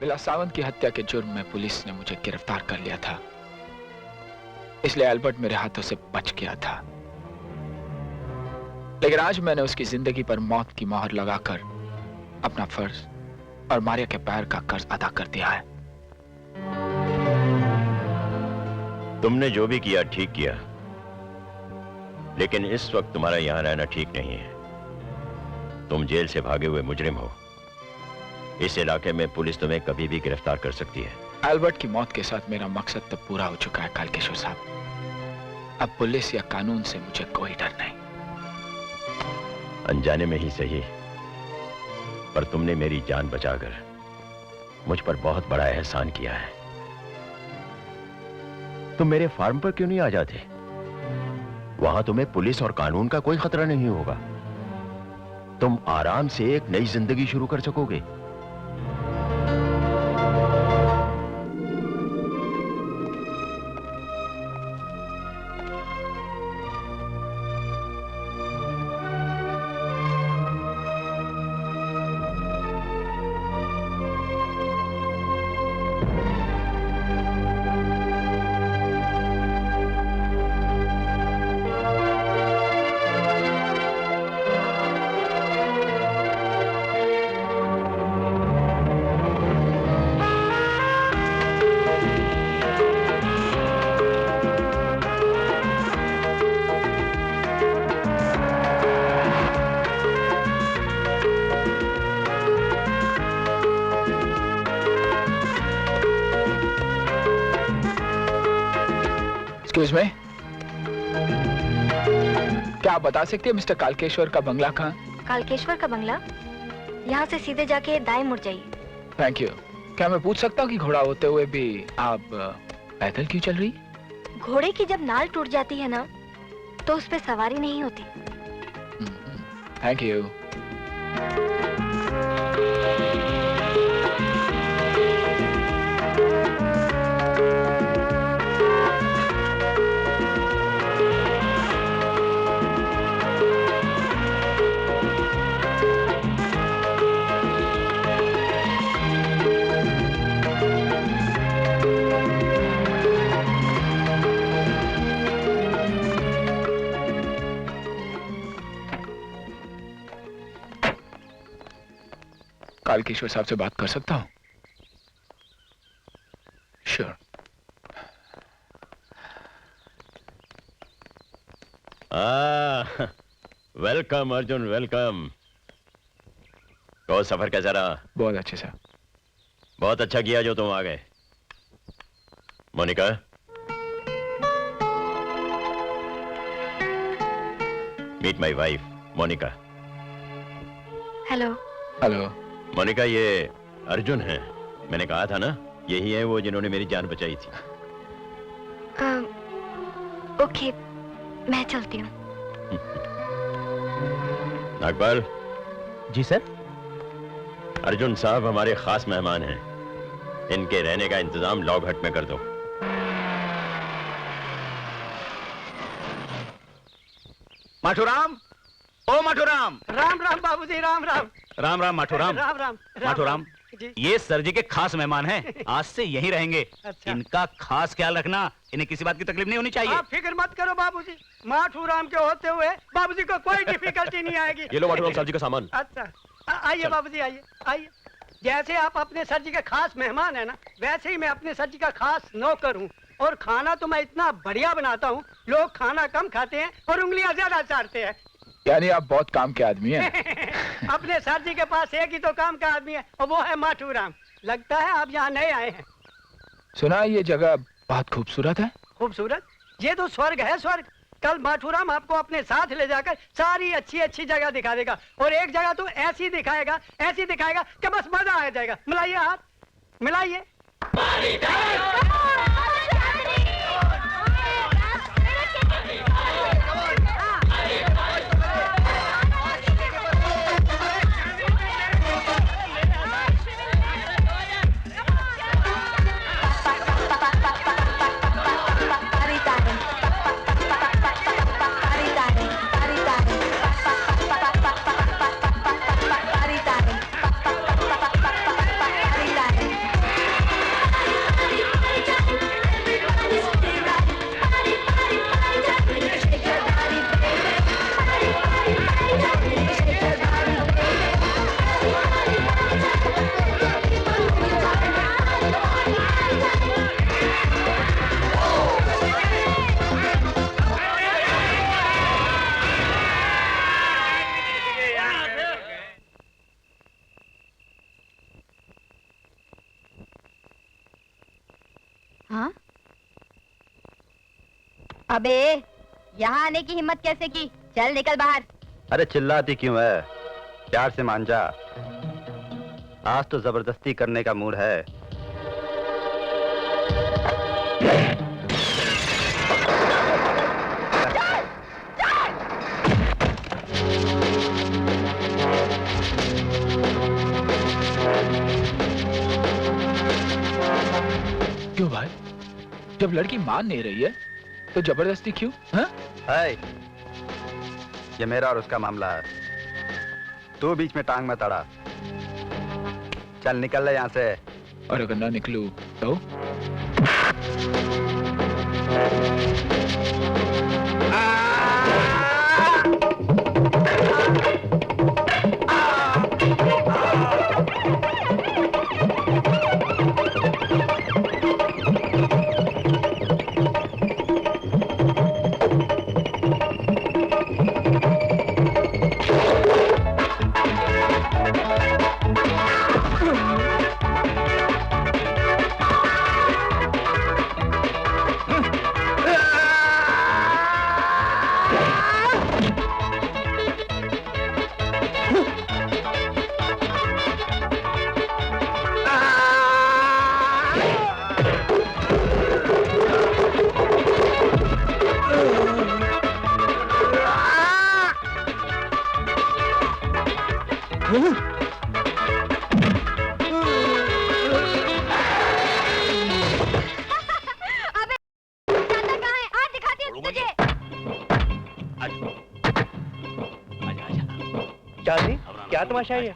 विलास सावंत की हत्या के जुर्म में पुलिस ने मुझे गिरफ्तार कर लिया था, इसलिए एल्बर्ट मेरे हाथों से बच गया था। लेकिन आज मैंने उसकी जिंदगी पर मौत की मोहर लगाकर अपना फर्ज और मारिया के पैर का कर्ज अदा कर दिया है। तुमने जो भी किया ठीक किया, लेकिन इस वक्त तुम्हारा यहां रहना ठीक नहीं है। तुम जेल से भागे हुए मुजरिम हो। इस इलाके में पुलिस तुम्हें कभी भी गिरफ्तार कर सकती है। एल्बर्ट की मौत के साथ मेरा मकसद तो पूरा हो चुका है कालकेश्वर साहब। अब पुलिस या कानून से मुझे कोई डर नहीं। अनजाने में ही सही, पर तुमने मेरी जान बचाकर मुझ पर बहुत बड़ा एहसान किया है। तुम मेरे फार्म पर क्यों नहीं आ जाते? वहां तुम्हें पुलिस और कानून का कोई खतरा नहीं होगा। तुम आराम से एक नई जिंदगी शुरू कर सकोगे। एक्सक्यूज मी, क्या आप बता सकते हैं मिस्टर कालकेश्वर का बंगला कहाँ? कालकेश्वर का बंगला यहाँ से सीधे जाके दाएं मुड़ जाइए। Thank you. क्या मैं पूछ सकता हूँ कि घोड़ा होते हुए भी आप पैदल क्यों चल रही? घोड़े की जब नाल टूट जाती है ना, तो उस पे सवारी नहीं होती। Thank you. कालकेश्वर साहब से बात कर सकता हूँ? श्योर। Welcome Arjun, welcome. तो सफर कैसा रहा? बहुत अच्छे सर। बहुत अच्छा किया जो तुम आ गए। Monica, meet my wife Monica. Hello. Hello. Monica, ये अर्जुन है। मैंने कहा था ना, यही है वो जिन्होंने मेरी जान बचाई थी। ओके, मैं चलती हूँ। नागपाल। जी सर। अर्जुन साहब हमारे खास मेहमान हैं। इनके रहने का इंतजाम लॉग हट में कर दो। माठूराम, ओ माठूराम। राम राम बाबूजी, राम राम। राम राम माठूराम। राम राम। माठूराम, ये सर जी के खास मेहमान हैं। आज से यहीं रहेंगे। अच्छा। इनका खास ख्याल रखना, इन्हें किसी बात की तकलीफ नहीं होनी चाहिए। आप फिक्र मत करो बाबूजी, माठूराम के होते हुए बाबूजी को कोई डिफिकल्टी नहीं आएगी। ये लो माठूराम साहब जी का सामान। अच्छा, आइए बाबूजी, आइए आइए। जैसे आप अपने सर जी के खास मेहमान है ना, वैसे ही मैं अपने सर जी का खास नौकर हूँ। और खाना तो मैं इतना बढ़िया बनाता हूँ, लोग खाना कम खाते हैं और उंगलियां ज्यादा चाटते हैं। यानी आप बहुत काम के आदमी हैं। अपने सर जी के पास एक ही तो काम का आदमी है, और वो है माठूराम। लगता है आप यहाँ नए आए हैं। सुना ये जगह बहुत खूबसूरत है। खूबसूरत? ये तो स्वर्ग है, स्वर्ग। कल माठूराम आपको अपने साथ ले जाकर सारी अच्छी अच्छी जगह दिखा देगा। और एक जगह तो ऐसी दिखाएगा कि बस मजा आ जाएगा। मिलाइए हाथ, मिलाइए। हाँ? अबे यहाँ आने की हिम्मत कैसे की? चल निकल बाहर। अरे चिल्लाती क्यों है? प्यार से मान जा। आज तो जबरदस्ती करने का मूड है। क्यों भाई? जब लड़की मान नहीं रही है तो जबरदस्ती क्यों? हाँ? है, ये मेरा और उसका मामला है। तू बीच में टांग मत अड़ा। चल निकल ले यहाँ से। और अगर ना निकलूं तो? अबे जाता कहाँ है? आज दिखाती हूँ तुझे। चांदनी, क्या तमाशा है ये?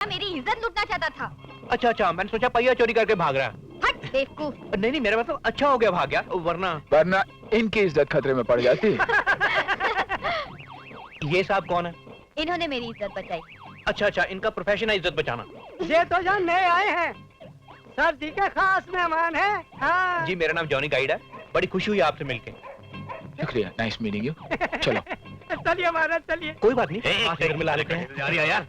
मेरी इज्जत लूटना चाहता था। अच्छा अच्छा, मैंने सोचा पहिया चोरी करके भाग रहा है। हट बेवकूफ। नहीं नहीं, मेरा मतलब अच्छा हो गया भाग गया, वरना इनकी इज्जत खतरे में पड़ जाती। ये साहब कौन है? इन्होंने मेरी इज्जत बचाई। अच्छा अच्छा, इनका प्रोफेशन है इज्जत बचाना। ये तो जो नए आए हैं, सर जी के खास मेहमान हैं। हाँ। जी मेरा नाम जॉनी गाइड है, बड़ी खुशी हुई आपसे मिलके। शुक्रिया, नाइस मीटिंग यू। चलो चलिए महाराज चलिए। कोई बात नहीं, आज घर मिला लेते हैं। यार।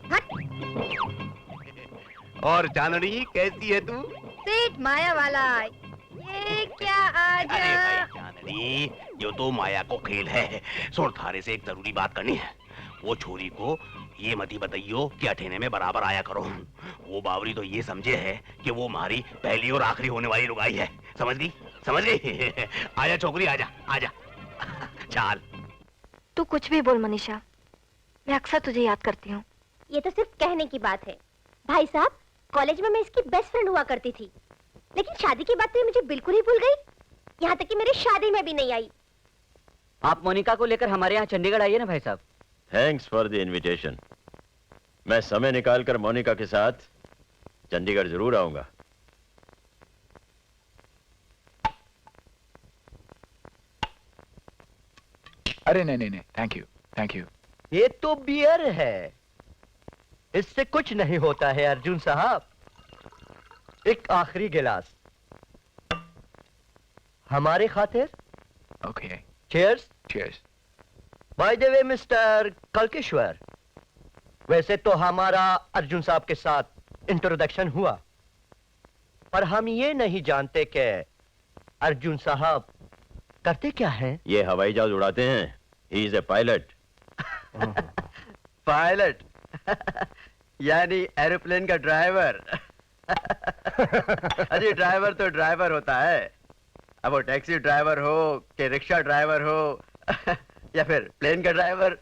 और चांदनी कैसी है तू? सेठ माया वाला, ये क्या आज? अरे भाई चांदनी, ये तो माया को खेल है। सुन, थारे से एक जरूरी बात करनी है। वो छोरी को ये मती बताइयो कि अठेने में बराबर आया करो। वो बावरी तो ये समझे है कि वो हमारी पहली और आखिरी होने वाली लुगाई है। समझ गई? समझ गई? आजा छोकरी, आजा आजा। चाल। तू कुछ भी बोल मनीषा, मैं अक्सर तुझे याद करती हूँ। ये तो सिर्फ कहने की बात है। भाई साहब, कॉलेज में मैं इसकी बेस्ट फ्रेंड हुआ करती थी, लेकिन शादी की बात तो ये मुझे बिल्कुल ही भूल गई। यहाँ तक कि मेरी शादी में भी नहीं आई। आप मोनिका को लेकर हमारे यहाँ चंडीगढ़ आइए ना भाई साहब। Thanks for the invitation. मैं समय निकालकर मोनिका के साथ चंडीगढ़ जरूर आऊंगा। अरे नहीं नहीं नहीं, थैंक यू थैंक यू। ये तो बियर है, इससे कुछ नहीं होता है अर्जुन साहब। एक आखिरी गिलास हमारे खातिर। Okay, cheers. Cheers. By the way mister Kalkeshwar, वैसे तो हमारा अर्जुन साहब के साथ इंट्रोडक्शन हुआ, पर हम ये नहीं जानते कि अर्जुन साहब करते क्या हैं। ये हवाई जहाज उड़ाते हैं। He is a pilot. Pilot यानी एरोप्लेन का ड्राइवर। अरे ड्राइवर तो ड्राइवर होता है, अब वो टैक्सी ड्राइवर हो कि रिक्शा ड्राइवर हो या फिर प्लेन का ड्राइवर।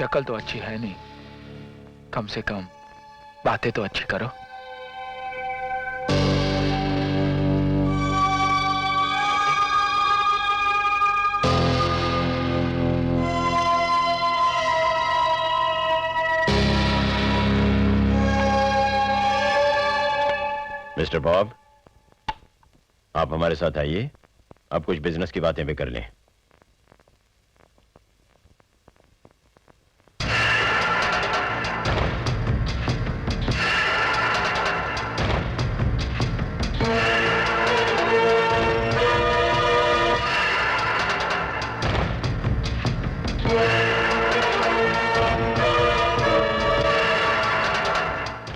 शक्ल तो अच्छी है नहीं, कम से कम बातें तो अच्छी करो। मिस्टर बॉब, आप हमारे साथ आइए, अब कुछ बिजनेस की बातें भी कर लें।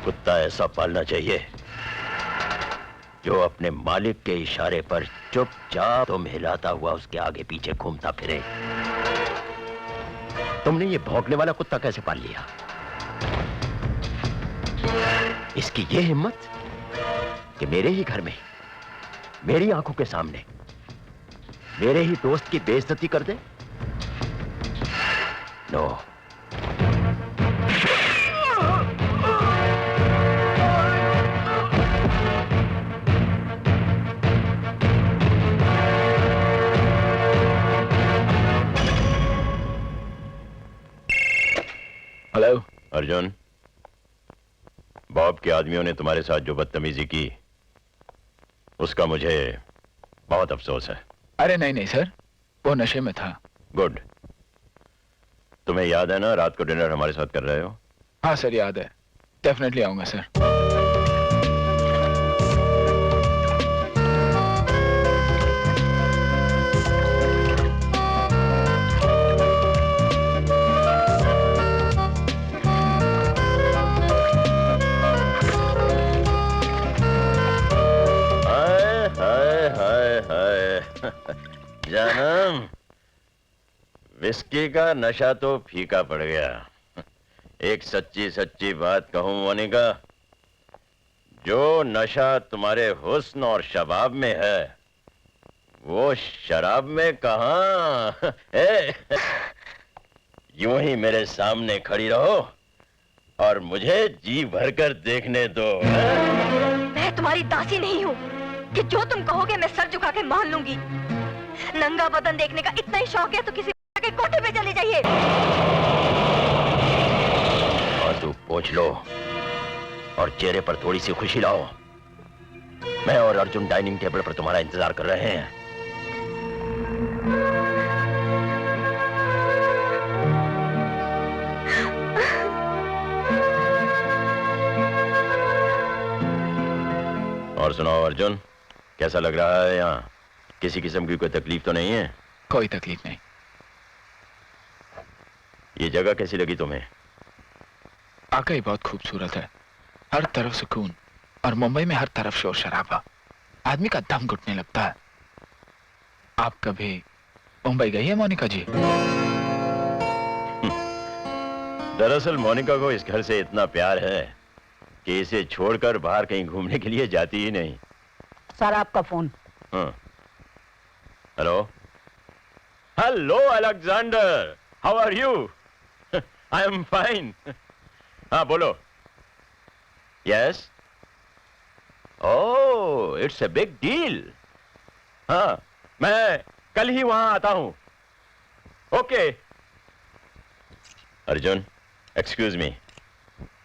कुत्ता ऐसा पालना चाहिए जो अपने मालिक के इशारे पर चुपचाप तुम हिलाता हुआ उसके आगे पीछे घूमता फिरे। तुमने ये भौंकने वाला कुत्ता कैसे पाल लिया? इसकी ये हिम्मत कि मेरे ही घर में, मेरी आंखों के सामने मेरे ही दोस्त की बेइज्जती कर दे? नो। हेलो अर्जुन, बॉब के आदमियों ने तुम्हारे साथ जो बदतमीजी की उसका मुझे बहुत अफसोस है। अरे नहीं नहीं सर, वो नशे में था। गुड। तुम्हें याद है ना रात को डिनर हमारे साथ कर रहे हो? हाँ सर याद है, डेफिनेटली आऊंगा सर। जानम, विस्की का नशा तो फीका पड़ गया। एक सच्ची सच्ची बात कहूं मोनिका, जो नशा तुम्हारे हुस्न और शबाब में है वो शराब में कहां। यूं ही मेरे सामने खड़ी रहो और मुझे जी भरकर देखने दो। मैं तुम्हारी दासी नहीं हूँ कि जो तुम कहोगे मैं सर झुका के मान लूंगी। नंगा बदन देखने का इतना ही शौक है तो किसी के कोठे पे चले जाइए। और तू पूछ लो और चेहरे पर थोड़ी सी खुशी लाओ। मैं और अर्जुन डाइनिंग टेबल पर तुम्हारा इंतजार कर रहे हैं। और सुनाओ अर्जुन, कैसा लग रहा है यहाँ? किसी किस्म की कोई तकलीफ तो नहीं है? कोई तकलीफ नहीं। ये जगह कैसी लगी तुम्हें? वाकई बहुत खूबसूरत है, हर तरफ सुकून, और मुंबई में हर तरफ शोर शराबा, आदमी का दम घुटने लगता है। आप कभी मुंबई गई है मोनिका जी? दरअसल मोनिका को इस घर से इतना प्यार है कि इसे छोड़कर बाहर कहीं घूमने के लिए जाती ही नहीं। सर आपका phone. Hello hello Alexander, how are you? I am fine. हाँ बोलो। Yes, oh it's a big deal. हाँ मैं कल ही वहां आता हूं। ओके अर्जुन, एक्सक्यूज मी,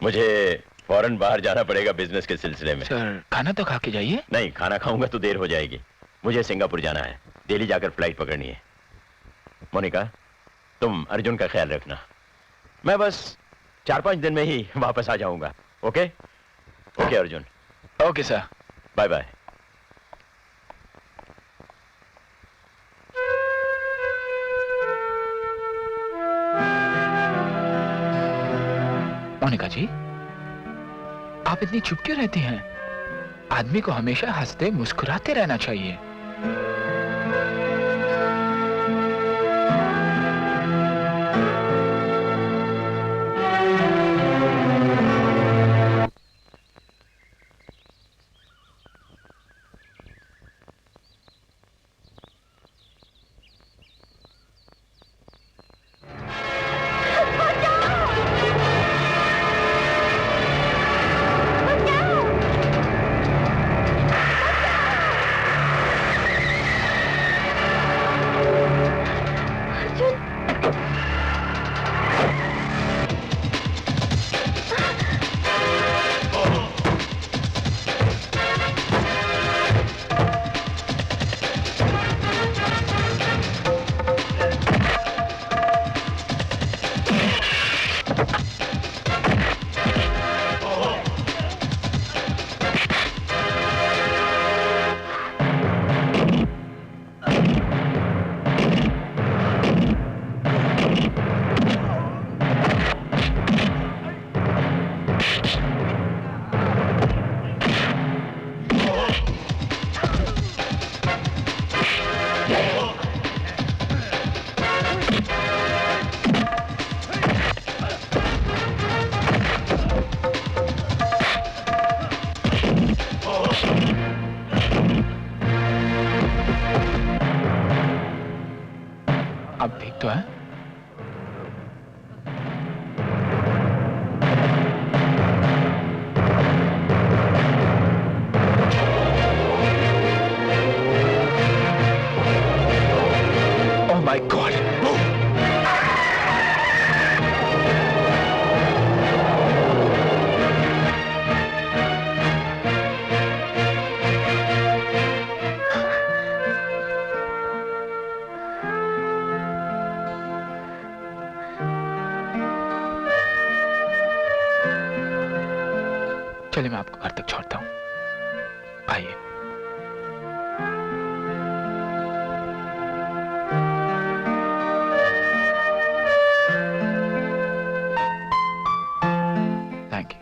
मुझे फौरन बाहर जाना पड़ेगा बिजनेस के सिलसिले में। सर खाना तो खा के जाइए। नहीं, खाना खाऊंगा तो देर हो जाएगी। मुझे सिंगापुर जाना है, दिल्ली जाकर फ्लाइट पकड़नी है। मोनिका तुम अर्जुन का ख्याल रखना, मैं बस 4-5 दिन में ही वापस आ जाऊंगा। Okay okay Arjun. Okay sir, bye bye. Monika ji, आप इतनी चुप क्यों रहती हैं? आदमी को हमेशा हंसते मुस्कुराते रहना चाहिए। चलिए मैं आपको घर तक छोड़ता हूँ। आइए। Thank you.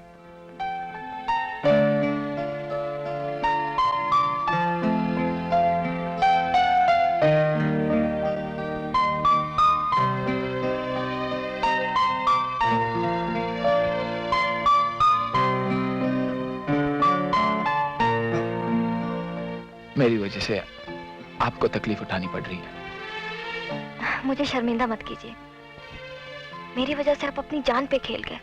मेरी वजह से आपको तकलीफ उठानी पड़ रही है। मुझे शर्मिंदा मत कीजिए। मेरी वजह से आप अपनी जान पे खेल गए।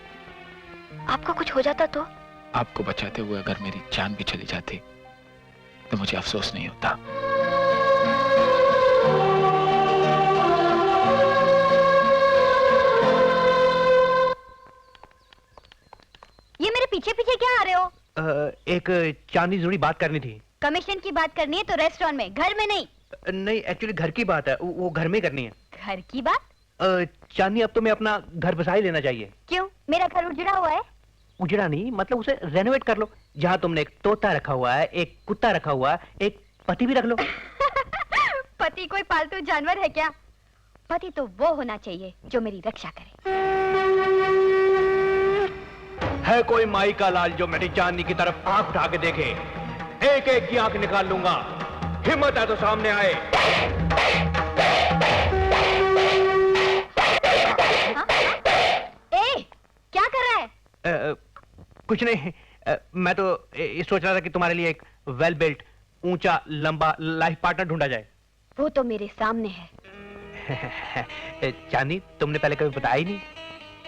आपको कुछ हो जाता तो? आपको बचाते हुए अगर मेरी जान भी चली जाती तो मुझे अफसोस नहीं होता। ये मेरे पीछे पीछे क्या आ रहे हो? एक चांदी जुड़ी बात करनी थी। कमीशन की बात करनी है तो रेस्टोरेंट में, घर में नहीं। नहीं, एक्चुअली घर की बात है, वो घर में करनी है। घर की बात? चांदी, अब तुम्हें अपना घर बसा ही लेना चाहिए। क्यों? मेरा घर उजड़ा हुआ है। उजड़ा नहीं, मतलब उसे रेनोवेट कर लो। जहाँ तुमने एक तोता रखा हुआ है, एक कुत्ता रखा हुआ है, एक पति भी रख लो। पति कोई पालतू जानवर है क्या? पति तो वो होना चाहिए जो मेरी रक्षा करे। है कोई माई का लाल जो मेरी चांदी की तरफ आंख उठा के देखे? एक एक की आंख निकाल लूंगा। हिम्मत है तो सामने आए। ए, क्या कर रहा है? कुछ नहीं, मैं तो ये सोच रहा था कि तुम्हारे लिए एक वेल बिल्ट, ऊंचा, लंबा लाइफ पार्टनर ढूंढा जाए। वो तो मेरे सामने है। चांदी, तुमने पहले कभी बताया ही नहीं।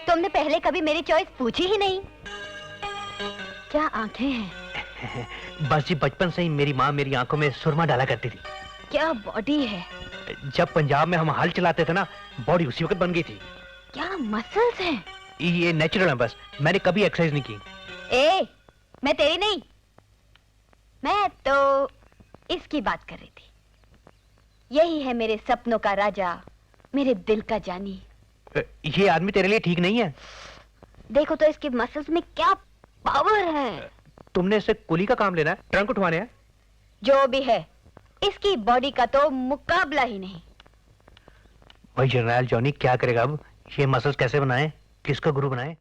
तुमने पहले कभी मेरी चॉइस पूछी ही नहीं। क्या आंखें हैं। बस जी, बचपन से ही मेरी माँ मेरी आंखों में सुरमा डाला करती थी। क्या बॉडी है। जब पंजाब में हम हल चलाते थे ना, बॉडी उसी वक्त बन गई थी। क्या मसल्स हैं। ये नेचुरल है, बस मैंने कभी एक्सरसाइज नहीं की। ए, मैं तेरी नहीं, मैं तो इसकी बात कर रही थी। यही है मेरे सपनों का राजा, मेरे दिल का जानी। ये आदमी तेरे लिए ठीक नहीं है। देखो तो इसके मसल्स में क्या पावर है। तुमने इससे कुली का काम लेना है, ट्रंक उठवाने हैं। जो भी है, इसकी बॉडी का तो मुकाबला ही नहीं। भाई जनरल जॉनी क्या करेगा अब? ये मसल्स कैसे बनाए, किसका गुरु बनाए?